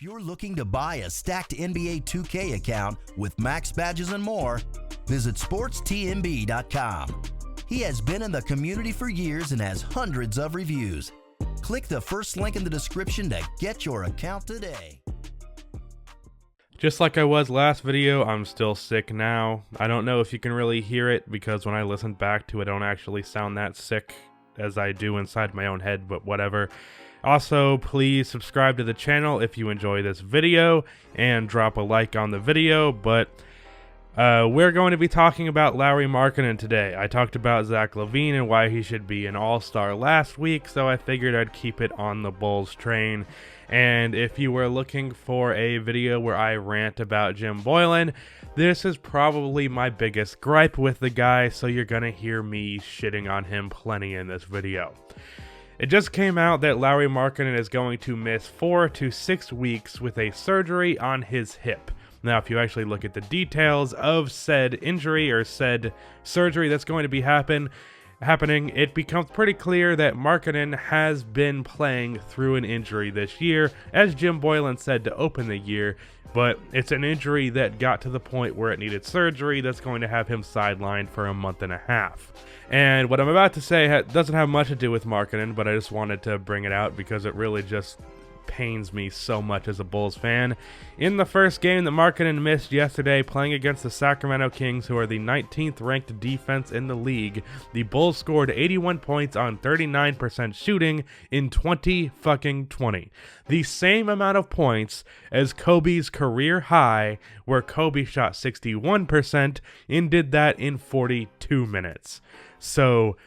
If you're looking to buy a stacked NBA 2K account with max badges and more, visit sportstnb.com. He has been in the community for years and has hundreds of reviews. Click the first link in the description to get your account today. Just like I was last video, I'm still sick now. I don't know if you can really hear it because when I listen back to it, I don't actually sound that sick as I do inside my own head, but whatever. Also, please subscribe to the channel if you enjoy this video and drop a like on the video, but we're going to be talking about Lauri Markkanen today. I talked about Zach LaVine and why he should be an all-star last week, so I figured I'd keep it on the Bulls train. And if you were looking for a video where I rant about Jim Boylen, this is probably my biggest gripe with the guy, so you're gonna hear me shitting on him plenty in this video. It just came out that Lauri Markkanen is going to miss 4 to 6 weeks with a surgery on his hip. Now, if you actually look at the details of said injury or said surgery that's going to be happening, it becomes pretty clear that Markkanen has been playing through an injury this year, as Jim Boylen said to open the year, but it's an injury that got to the point where it needed surgery that's going to have him sidelined for a month and a half. And what I'm about to say doesn't have much to do with Markkanen, but I just wanted to bring it out because it really just pains me so much as a Bulls fan. In the first game that Markkanen missed yesterday, playing against the Sacramento Kings, who are the 19th ranked defense in the league, the Bulls scored 81 points on 39% shooting in 20. The same amount of points as Kobe's career high, where Kobe shot 61% and did that in 42 minutes. So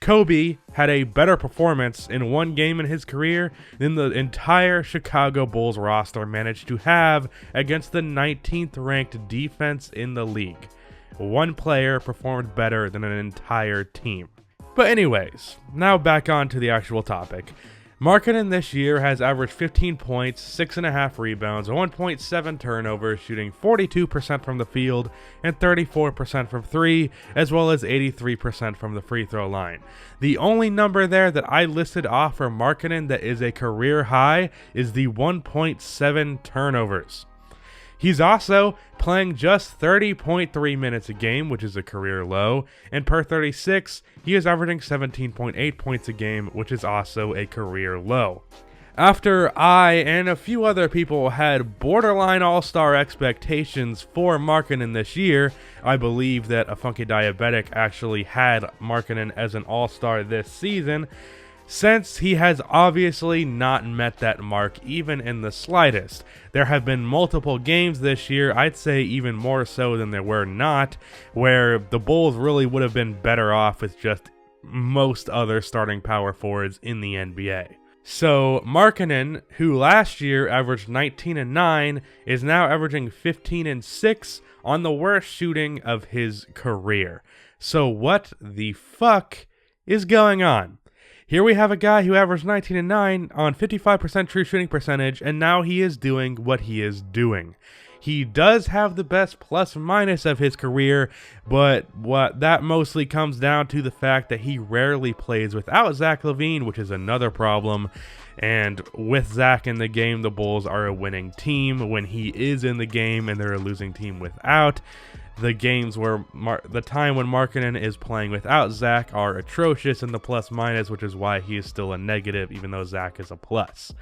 Kobe had a better performance in one game in his career than the entire Chicago Bulls roster managed to have against the 19th ranked defense in the league. One player performed better than an entire team. But anyways, now back on to the actual topic. Markkanen this year has averaged 15 points, 6.5 rebounds, 1.7 turnovers, shooting 42% from the field and 34% from 3, as well as 83% from the free throw line. The only number there that I listed off for Markkanen that is a career high is the 1.7 turnovers. He's also playing just 30.3 minutes a game, which is a career low, and per 36, he is averaging 17.8 points a game, which is also a career low. After I and a few other people had borderline all-star expectations for Markkanen this year, I believe that a Funky Diabetic actually had Markkanen as an all-star this season, since he has obviously not met that mark even in the slightest. There have been multiple games this year, I'd say even more so than there were not, where the Bulls really would have been better off with just most other starting power forwards in the NBA. So Markkanen, who last year averaged 19-9, is now averaging 15-6 on the worst shooting of his career. So what the fuck is going on? Here we have a guy who averaged 19-9 on 55% true shooting percentage, and now he is doing what he is doing. He does have the best plus-minus of his career, but what that mostly comes down to the fact that he rarely plays without Zach LaVine, which is another problem. And with Zach in the game, the Bulls are a winning team. When he is in the game and they're a losing team without, the games where the time when Markkanen is playing without Zach are atrocious in the plus-minus, which is why he is still a negative, even though Zach is a plus.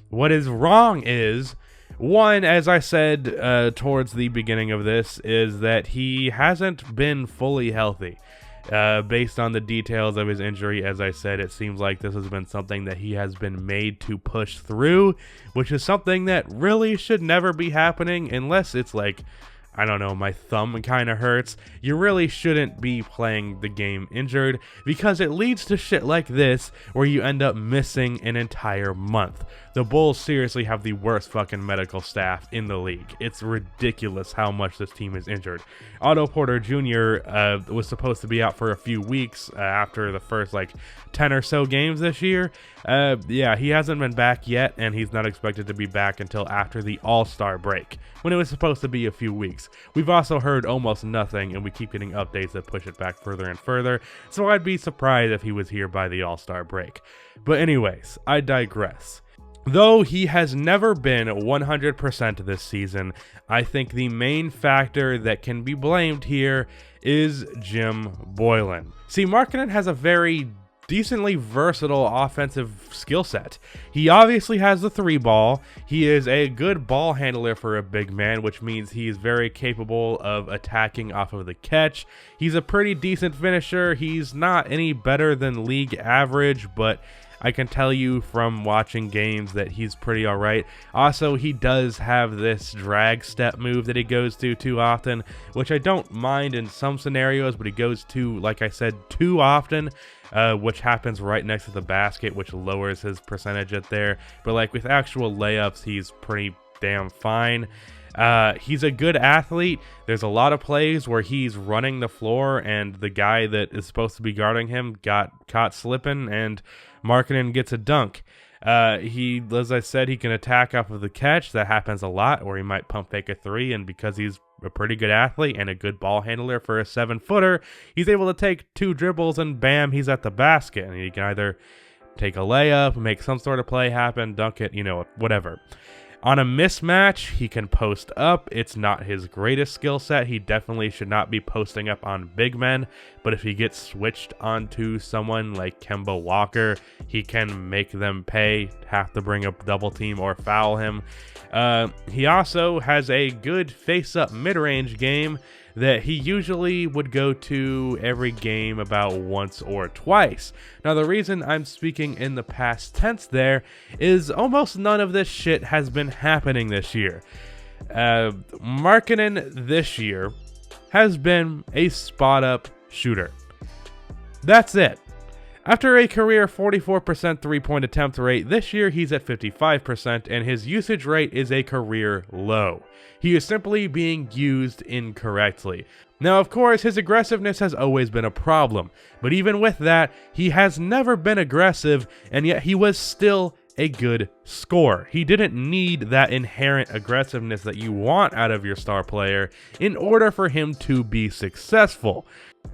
What is wrong is, one, as I said towards the beginning of this, is that he hasn't been fully healthy. Based on the details of his injury, as I said, it seems like this has been something that he has been made to push through, which is something that really should never be happening unless it's like, I don't know, my thumb kind of hurts. You really shouldn't be playing the game injured because it leads to shit like this where you end up missing an entire month. The Bulls seriously have the worst fucking medical staff in the league. It's ridiculous how much this team is injured. Otto Porter Jr. Was supposed to be out for a few weeks after the first 10 or so games this year. Yeah, he hasn't been back yet, and he's not expected to be back until after the All-Star break, when it was supposed to be a few weeks. We've also heard almost nothing, and we keep getting updates that push it back further and further, so I'd be surprised if he was here by the All-Star break. But anyways, I digress. Though he has never been 100% this season, I think the main factor that can be blamed here is Jim Boylen. See, Markkanen has a very decently versatile offensive skill set. He obviously has the 3-ball. He is a good ball handler for a big man, which means he is very capable of attacking off of the catch. He's a pretty decent finisher. He's not any better than league average, but I can tell you from watching games that he's pretty alright. Also, he does have this drag step move that he goes to too often, which I don't mind in some scenarios, but he goes to, like I said, too often, which happens right next to the basket, which lowers his percentage at there. But like with actual layups, he's pretty damn fine. He's a good athlete. There's a lot of plays where he's running the floor and the guy that is supposed to be guarding him got caught slipping and Markkanen gets a dunk. He, as I said, he can attack off of the catch. That happens a lot, or he might pump fake a 3, and because he's a pretty good athlete and a good ball handler for a 7-footer, he's able to take 2 dribbles and bam, he's at the basket. And he can either take a layup, make some sort of play happen, dunk it, whatever. On a mismatch, he can post up. It's not his greatest skill set. He definitely should not be posting up on big men, but if he gets switched onto someone like Kemba Walker, he can make them pay, have to bring up double team or foul him. He also has a good face-up mid-range game that he usually would go to every game about once or twice. Now, the reason I'm speaking in the past tense there is almost none of this shit has been happening this year. Markkanen this year has been a spot-up shooter. That's it. After a career 44% three-point attempt rate, this year he's at 55% and his usage rate is a career low. He is simply being used incorrectly. Now, of course, his aggressiveness has always been a problem, but even with that, he has never been aggressive, and yet he was still a good scorer. He didn't need that inherent aggressiveness that you want out of your star player in order for him to be successful.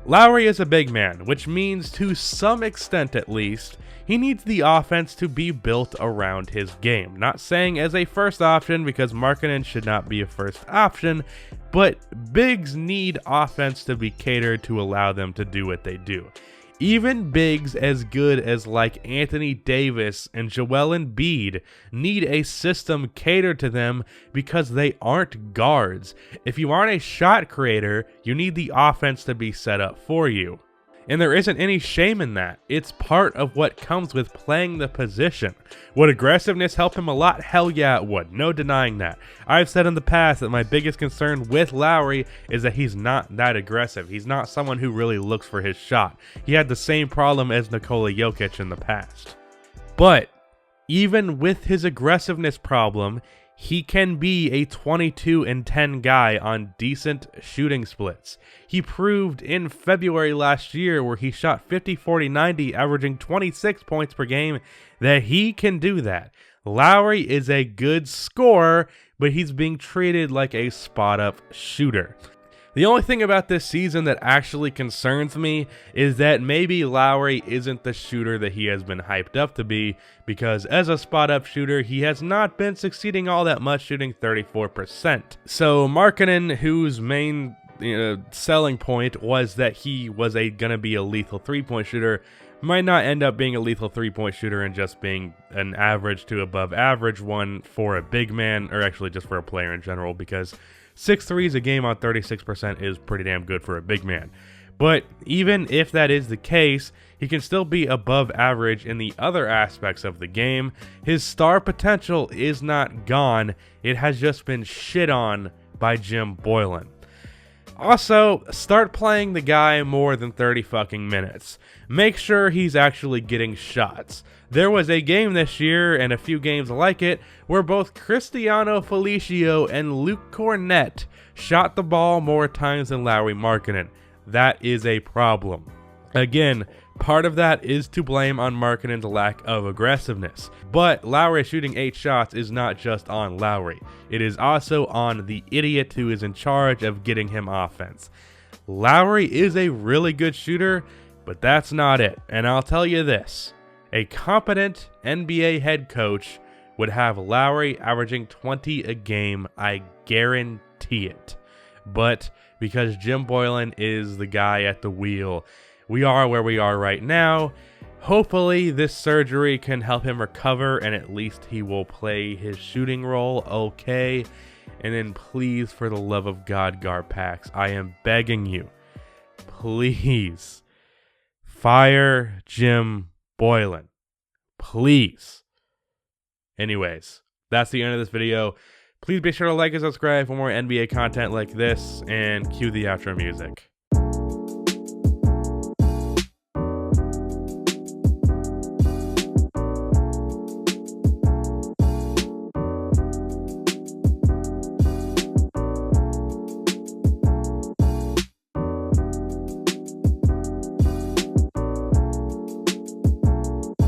Lowry is a big man, which means to some extent at least, he needs the offense to be built around his game. Not saying as a first option, because Markkanen should not be a first option, but bigs need offense to be catered to allow them to do what they do. Even bigs as good as like Anthony Davis and Joel Embiid need a system catered to them because they aren't guards. If you aren't a shot creator, you need the offense to be set up for you. And there isn't any shame in that. It's part of what comes with playing the position. Would aggressiveness help him a lot? Hell yeah, it would. No denying that. I've said in the past that my biggest concern with Lowry is that he's not that aggressive. He's not someone who really looks for his shot. He had the same problem as Nikola Jokic in the past. But even with his aggressiveness problem, he can be a 22-10 guy on decent shooting splits. He proved in February last year, where he shot 50-40-90, averaging 26 points per game, that he can do that. Lowry is a good scorer, but he's being treated like a spot-up shooter. The only thing about this season that actually concerns me is that maybe Lowry isn't the shooter that he has been hyped up to be, because as a spot-up shooter, he has not been succeeding all that much, shooting 34%. So Markkanen, whose main selling point was that he was gonna be a lethal three-point shooter, might not end up being a lethal three-point shooter and just being an average to above average one for a big man, or actually just for a player in general, because 6 threes a game on 36% is pretty damn good for a big man. But even if that is the case, he can still be above average in the other aspects of the game. His star potential is not gone. It has just been shit on by Jim Boylen. Also, start playing the guy more than 30 fucking minutes. Make sure he's actually getting shots. There was a game this year, and a few games like it, where both Cristiano Felicio and Luke Cornett shot the ball more times than Lauri Markkanen. That is a problem. Again, part of that is to blame on Markkanen's lack of aggressiveness. But Lowry shooting 8 shots is not just on Lowry. It is also on the idiot who is in charge of getting him offense. Lowry is a really good shooter, but that's not it. And I'll tell you this. A competent NBA head coach would have Lowry averaging 20 a game. I guarantee it. But because Jim Boylen is the guy at the wheel, we are where we are right now. Hopefully this surgery can help him recover and at least he will play his shooting role okay. And then please, for the love of God, Garpax, I am begging you, please fire Jim Boylen. Please. Anyways, that's the end of this video. Please be sure to like and subscribe for more NBA content like this, and cue the outro music.